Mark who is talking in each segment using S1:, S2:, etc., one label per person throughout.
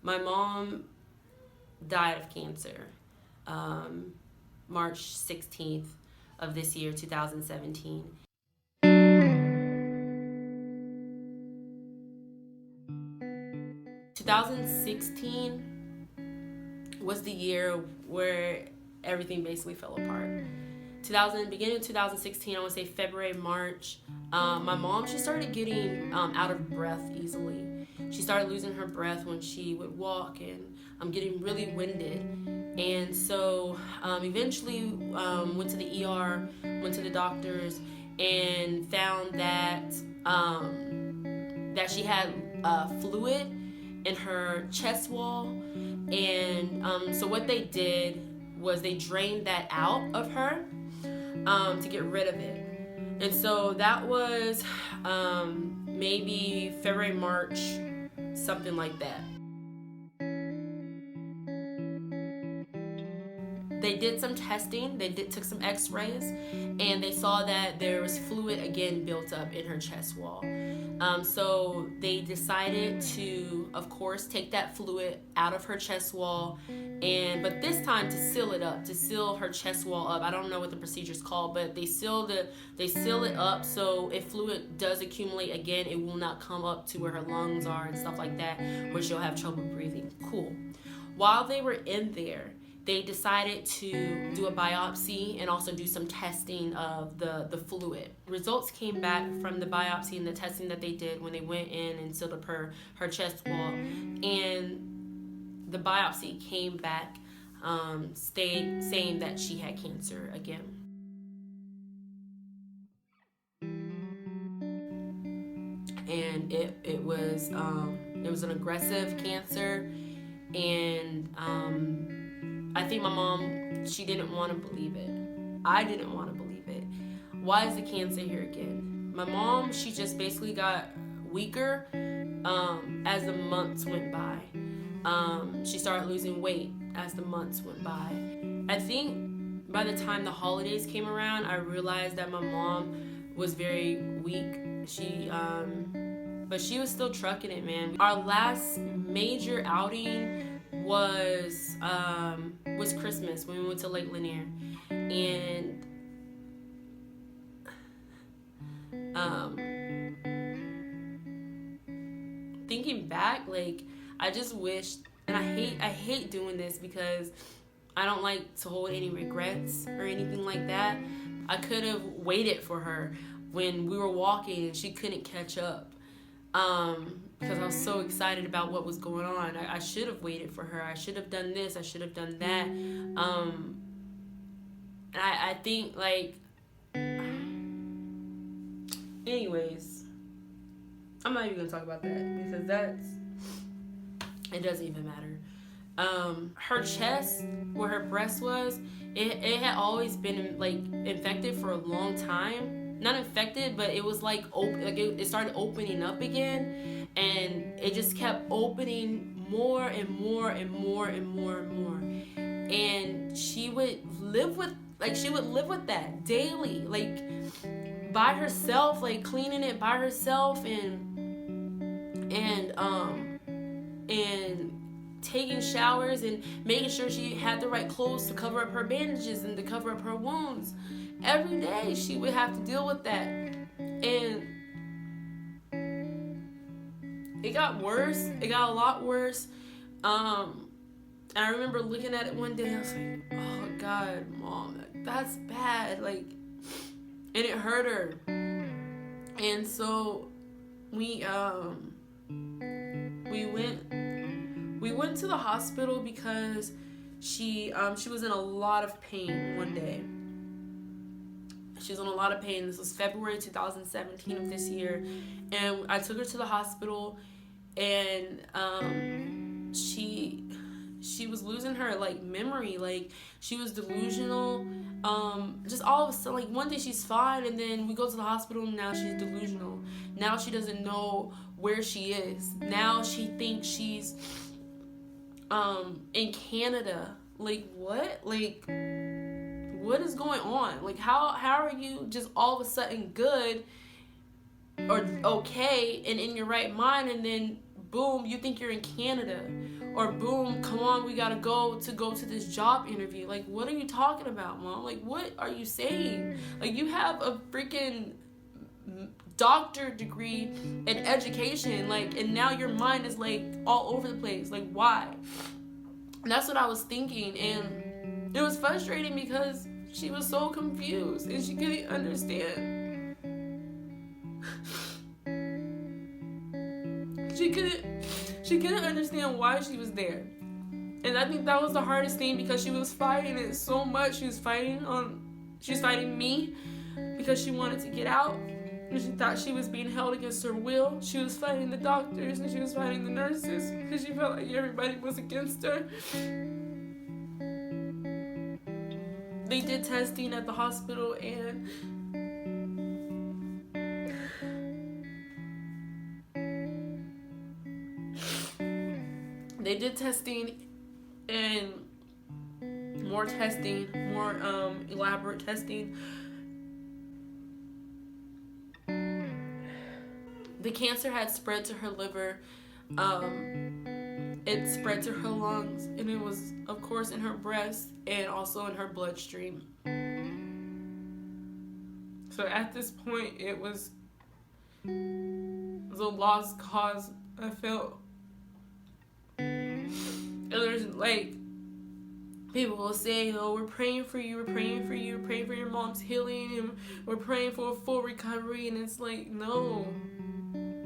S1: My mom died of cancer, March 16th of this year, 2017. 2016 was the year where everything basically fell apart. Beginning of 2016, I would say February, March, my mom, she started getting out of breath easily. She started losing her breath when she would walk, and getting really winded. And so eventually went to the ER, went to the doctors, and found that that she had fluid in her chest wall. And so what they did was they drained that out of her to get rid of it. And so that was maybe February, March, something like that. They did some testing, took some x-rays, and they saw that there was fluid again built up in her chest wall. So they decided to, of course, take that fluid out of her chest wall, but this time to seal it up, to seal her chest wall up. I don't know what the procedure is called, but they seal it up so if fluid does accumulate again, it will not come up to where her lungs are and stuff like that, where she'll have trouble breathing. Cool. While they were in there, they decided to do a biopsy and also do some testing of the fluid. Results came back from the biopsy and the testing that they did when they went in and sealed up her chest wall. And the biopsy came back saying that she had cancer again. And it was an aggressive cancer, and I think my mom, she didn't want to believe it. I didn't want to believe it. Why is the cancer here again? My mom, she just basically got weaker as the months went by. She started losing weight as the months went by. I think by the time the holidays came around, I realized that my mom was very weak. But she was still trucking it, man. Our last major outing was Christmas, when we went to Lake Lanier. And thinking back, like, I just wished, and I hate doing this because I don't like to hold any regrets or anything like that. I could have waited for her when we were walking and she couldn't catch up. Because I was so excited about what was going on. I should have waited for her. I should have done this. I should have done that. And I think, like, anyways, I'm not even going to talk about that because it doesn't even matter. Her chest, where her breast was, it had always been, like, infected for a long time. Not infected, but it was like it started opening up again, and it just kept opening more and more and more and more and more. And she would live with that daily, like, by herself, like cleaning it by herself, and taking showers and making sure she had the right clothes to cover up her bandages and to cover up her wounds. Every day she would have to deal with that. And it got worse. It got a lot worse. And I remember looking at it one day, I was like, oh God, Mom, that's bad. Like, and it hurt her. And so we went to the hospital because she was in a lot of pain one day. She was in a lot of pain. This was February 2017 of this year. And I took her to the hospital, and she was losing her, like, memory. Like, she was delusional. Just all of a sudden, like, one day she's fine, and then we go to the hospital, and now she's delusional. Now she doesn't know where she is. Now she thinks she's in Canada. Like, what? Like, what is going on? Like, how are you just all of a sudden good or okay and in your right mind, and then boom, you think you're in Canada, or boom, come on, we gotta go to this job interview. Like, what are you talking about, Mom? Like, what are you saying? Like, you have a freaking doctor degree in education, like, and now your mind is like all over the place. Like, why? And that's what I was thinking, and it was frustrating because she was so confused and she couldn't understand. She couldn't understand why she was there. And I think that was the hardest thing, because she was fighting it so much. She was fighting me because she wanted to get out. And she thought she was being held against her will. She was fighting the doctors and she was fighting the nurses because she felt like everybody was against her. They did testing at the hospital, and more elaborate testing. The cancer had spread to her liver. It spread to her lungs, and it was, of course, in her breast and also in her bloodstream. So at this point, it was a lost cause. I felt. And there's like, people will say, oh, we're praying for you, we're praying for you, we're praying for your mom's healing, and we're praying for a full recovery. And it's like, no,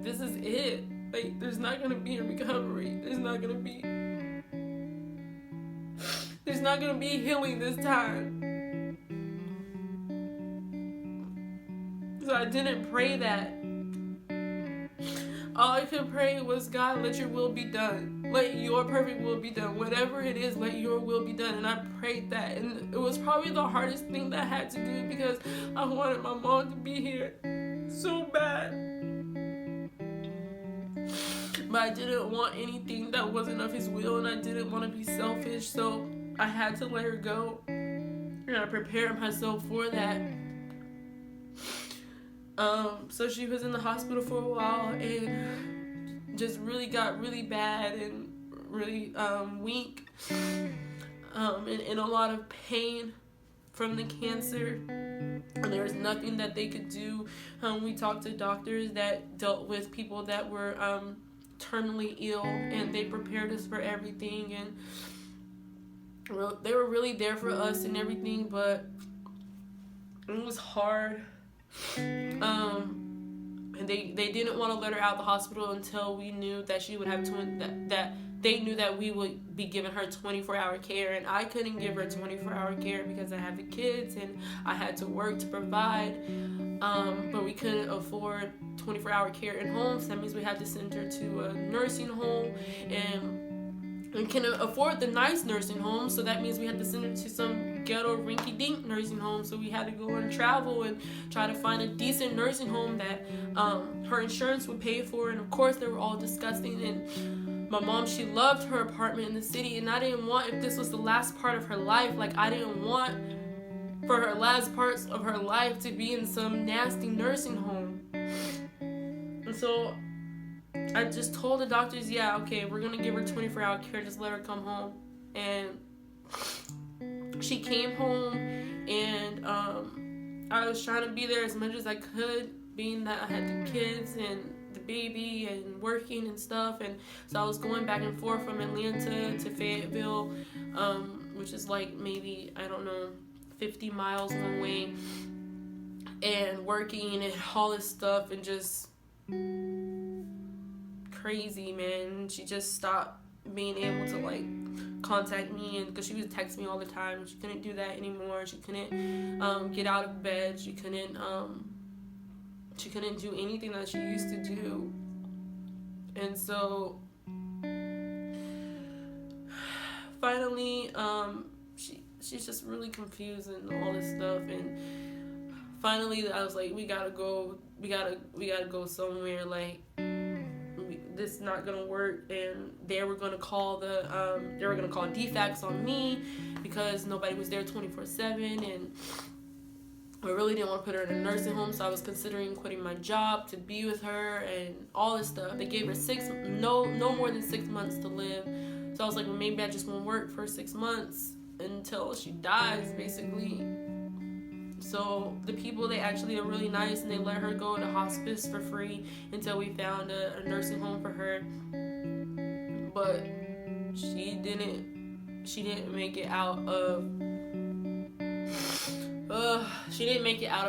S1: this is it. Like, there's not gonna be a recovery. There's not gonna be healing this time. So I didn't pray that. All I could pray was, God, let your will be done. Let your perfect will be done. Whatever it is, let your will be done. And I prayed that. And it was probably the hardest thing that I had to do, because I wanted my mom to be here so bad. But I didn't want anything that wasn't of his will, and I didn't want to be selfish, so I had to let her go. And I prepared myself for that. So she was in the hospital for a while, and just really got really bad and really weak, and in a lot of pain from the cancer. And there was nothing that they could do. We talked to doctors that dealt with people that were terminally ill, and they prepared us for everything, and they were really there for us and everything, but it was hard. And they didn't want to let her out of the hospital until we knew that she would have that they knew that we would be giving her 24-hour care, and I couldn't give her 24-hour care because I had the kids and I had to work to provide. But we couldn't afford 24-hour care in home, so that means we had to send her to a nursing home, and we couldn't afford the nice nursing home, so that means we had to send her to some ghetto rinky-dink nursing home. So we had to go and travel and try to find a decent nursing home that her insurance would pay for. And of course they were all disgusting. And my mom, she loved her apartment in the city, and I didn't want, if this was the last part of her life, like, I didn't want for her last parts of her life to be in some nasty nursing home. And so I just told the doctors, yeah, okay, we're gonna give her 24-hour care, just let her come home. And she came home, and I was trying to be there as much as I could, being that I had the kids and the baby and working and stuff. And so I was going back and forth from Atlanta to Fayetteville, which is like maybe, I don't know, 50 miles one way, and working and all this stuff, and just crazy, man. She just stopped being able to like contact me, and because she would text me all the time. She couldn't do that anymore. She couldn't get out of bed. She couldn't do anything that she used to do. And so finally she's just really confused and all this stuff. And finally I was like, we gotta go somewhere. Like, this is not gonna work. And they were gonna call DFACS on me because nobody was there 24/7. And I really didn't want to put her in a nursing home, so I was considering quitting my job to be with her and all this stuff. They gave her no more than 6 months to live. So I was like, well, maybe I just won't work for 6 months until she dies, basically. So the people, they actually are really nice, and they let her go to hospice for free until we found a nursing home for her. But she didn't make it out of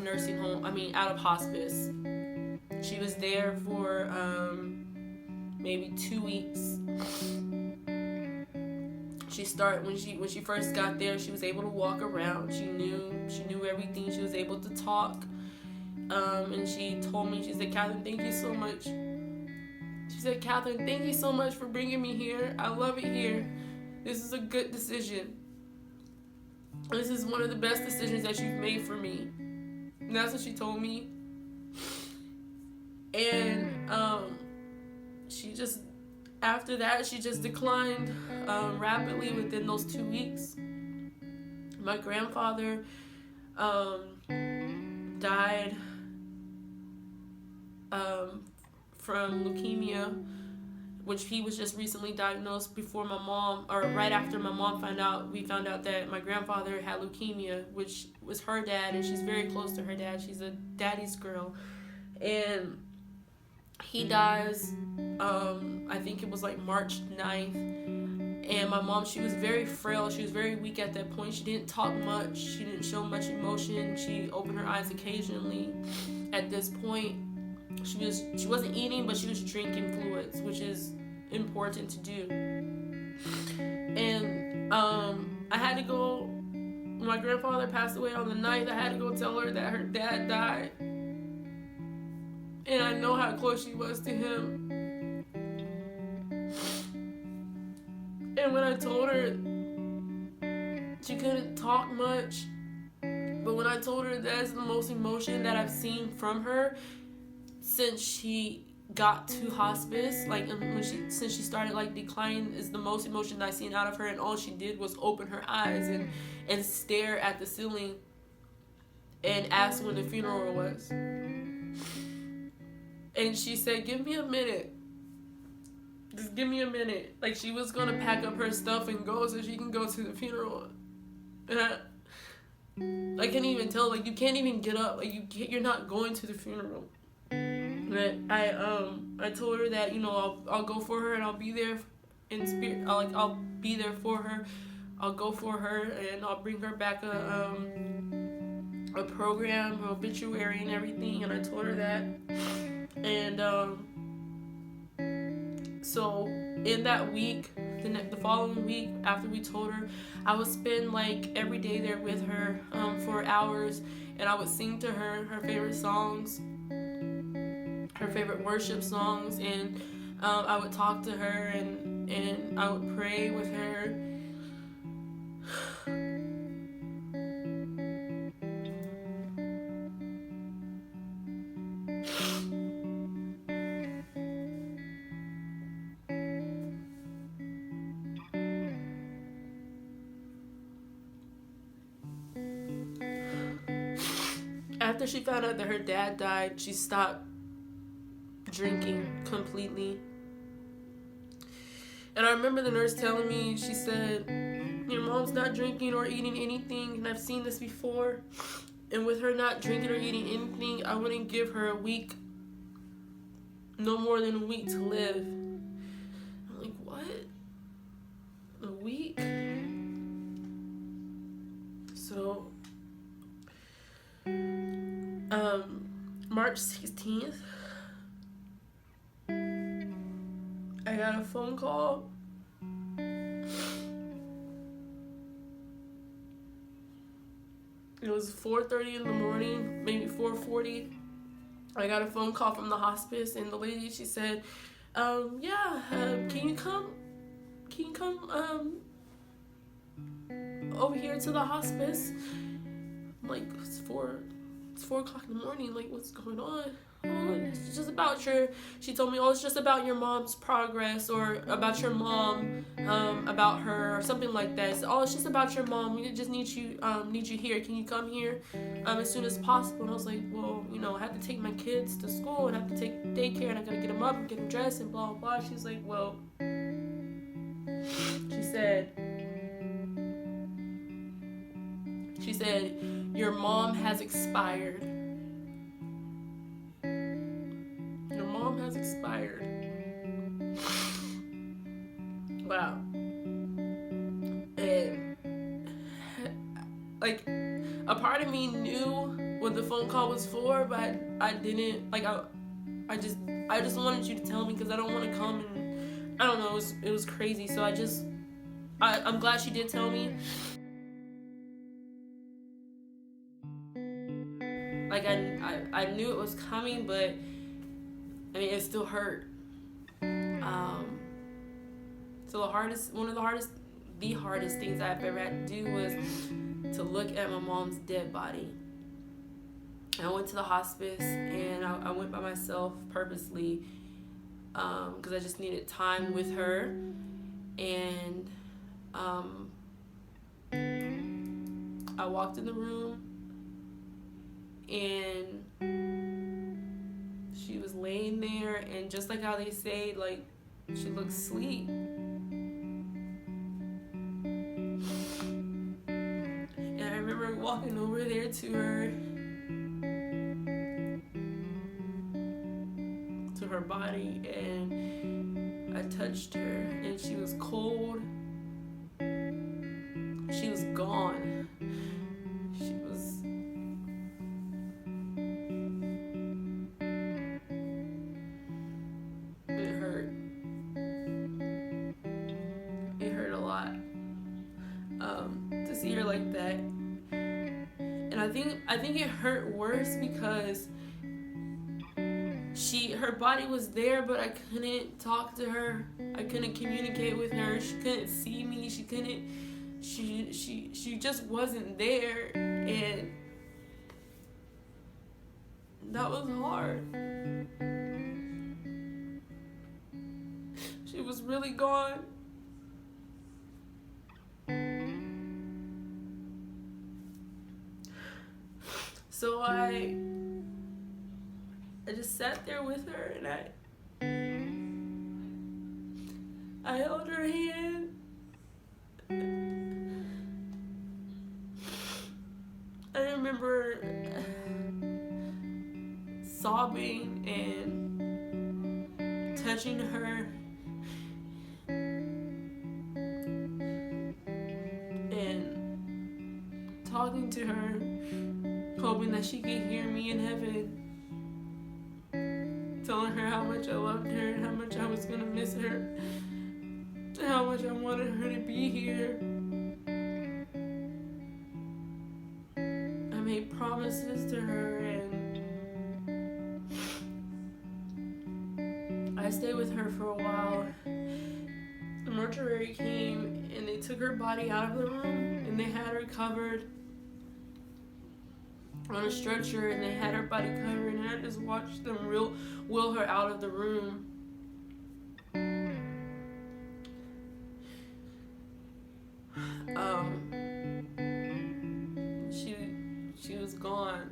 S1: nursing home. Out of hospice. She was there for maybe 2 weeks. When she first got there, she was able to walk around. She knew everything. She was able to talk. And she told me, she said, "Catherine, thank you so much." She said, "Catherine, thank you so much for bringing me here. I love it here. This is a good decision. This is one of the best decisions that you've made for me." And that's what she told me. And after that, she just declined rapidly within those 2 weeks. My grandfather died from leukemia, which he was just recently diagnosed before my mom, or right after my mom we found out that my grandfather had leukemia, which was her dad, and she's very close to her dad. She's a daddy's girl. And he dies, I think it was like March 9th. And my mom, she was very frail. She was very weak at that point. She didn't talk much. She didn't show much emotion. She opened her eyes occasionally. At this point, she wasn't eating, but she was drinking fluids, which is important to do. And I had to go. My grandfather passed away on the 9th. I had to go tell her that her dad died. And I know how close she was to him. And when I told her, she couldn't talk much. But when I told her that's the most emotion that I've seen from her since she got to hospice, since she started declining, is the most emotion that I've seen out of her. And all she did was open her eyes and stare at the ceiling and ask when the funeral was. And she said, "Give me a minute. Just give me a minute." She was going to pack up her stuff and go so she can go to the funeral. And I can't even tell. You can't even get up. You're not going to the funeral. But I told her that, I'll go for her and I'll be there in spirit. I'll be there for her. I'll go for her and I'll bring her back a program, an obituary and everything. And I told her that. And so in that week, the following week after we told her, I would spend every day there with her for hours, and I would sing to her her favorite songs, her favorite worship songs, and I would talk to her and I would pray with her. After she found out that her dad died, she stopped drinking completely. And I remember the nurse telling me, she said, "Your mom's not drinking or eating anything, and I've seen this before. And with her not drinking or eating anything, I wouldn't give her a week, no more than a week to live." I'm like, what? A week? So March 16th, I got a phone call. It was 4:30 in the morning, maybe 4:40. I got a phone call from the hospice, and the lady, she said, can you come over here to the hospice? I'm like, it's 4 o'clock in the morning, what's going on? oh, it's just about your, she told me, oh, it's just about your mom's progress, or about your mom, about her, or something like that. So, oh, it's just about your mom. We just need you here. Can you come here as soon as possible? And I was like, well, I have to take my kids to school, and I have to take daycare, and I gotta get them up and get them dressed, and blah, blah, blah. She's like, well, she said, your mom has expired. Your mom has expired. Wow. And like, a part of me knew what the phone call was for, but I didn't, like, I just wanted you to tell me, because I don't want to come, and I don't know, it was crazy. So I'm glad she did tell me. Like, I knew it was coming, but I mean, it still hurt. So one of the hardest things I've ever had to do was to look at my mom's dead body. I went to the hospice, and I went by myself purposely, because I just needed time with her. And I walked in the room, and she was laying there, and just like how they say, like, she looked asleep. And I remember walking over there to her body, and I touched her, and she was cold. She was gone. It hurt a lot to see her like that. And I think it hurt worse because her body was there, but I couldn't talk to her. I couldn't communicate with her. She couldn't see me. She just wasn't there, and that was hard. She was really gone. So I just sat there with her, and I held her hand. I remember sobbing and touching her and talking to her, hoping that she could hear me in heaven, telling her how much I loved her and how much I was going to miss her and how much I wanted her to be here. I made promises to her, and I stayed with her for a while. The mortuary came, and they took her body out of the room, and they had her covered on a stretcher, and they had her body covered, and I just watched them wheel her out of the room. She was gone.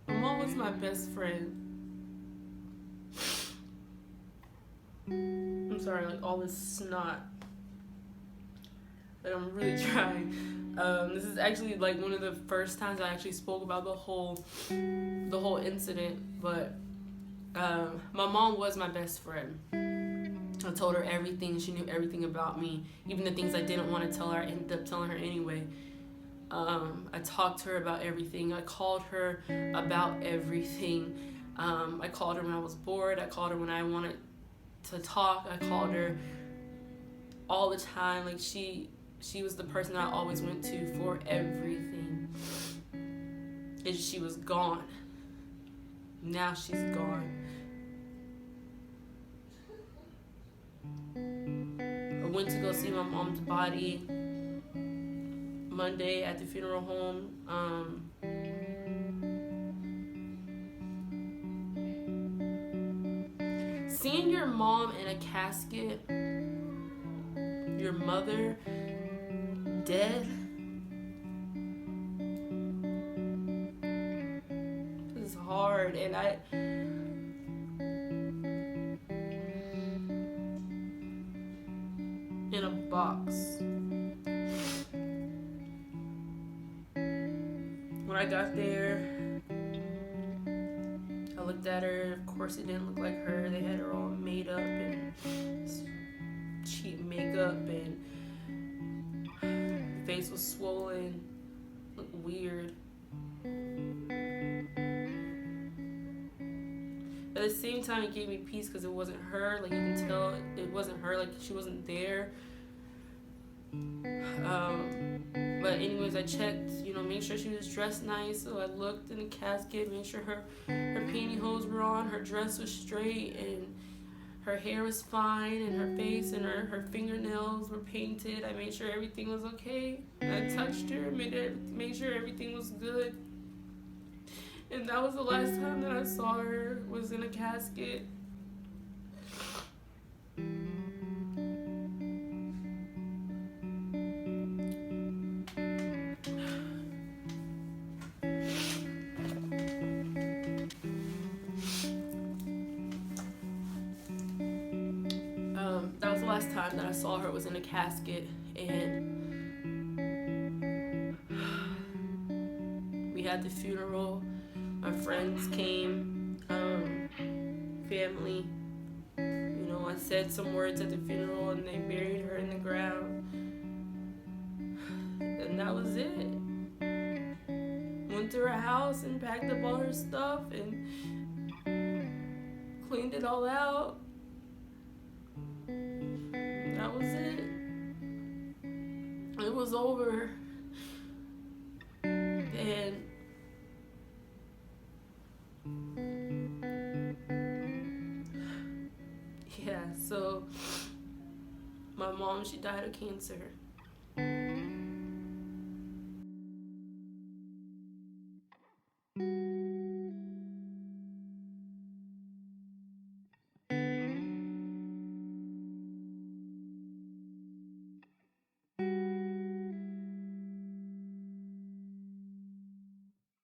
S1: My mom was my best friend. I'm sorry, like all this snot. Like, I'm really trying. This is actually like one of the first times I actually spoke about the whole incident, but my mom was my best friend. I told her everything. She knew everything about me, even the things I didn't want to tell her. I ended up telling her anyway. I talked to her about everything. I called her about everything. I called her when I was bored. I called her when I wanted to talk. I called her all the time. Like, she was the person I always went to for everything. And she was gone. Now she's gone. I went to go see my mom's body Monday at the funeral home. mom in a casket, your mother dead. It's hard, and in a box. When I got there, I looked at her. Of course, it didn't look like her. They had her all made up and cheap makeup, and her face was swollen, looked weird. At the same time, it gave me peace because it wasn't her. Like, you can tell it wasn't her. Like, she wasn't there. But anyways, I checked, made sure she was dressed nice. So I looked in the casket, made sure her pantyhose were on, her dress was straight, and her hair was fine, and her face and her fingernails were painted. I made sure everything was okay. And I touched her, made sure everything was good. And that was the last time that I saw her, was in a casket. That was the last time that I saw her, was in a casket, and we had the funeral. My friends came, family. I said some words at the funeral, and they buried her in the ground. And that was it. Went to her house and packed up all her stuff and cleaned it all out. That was it. It was over. And yeah, so my mom, she died of cancer.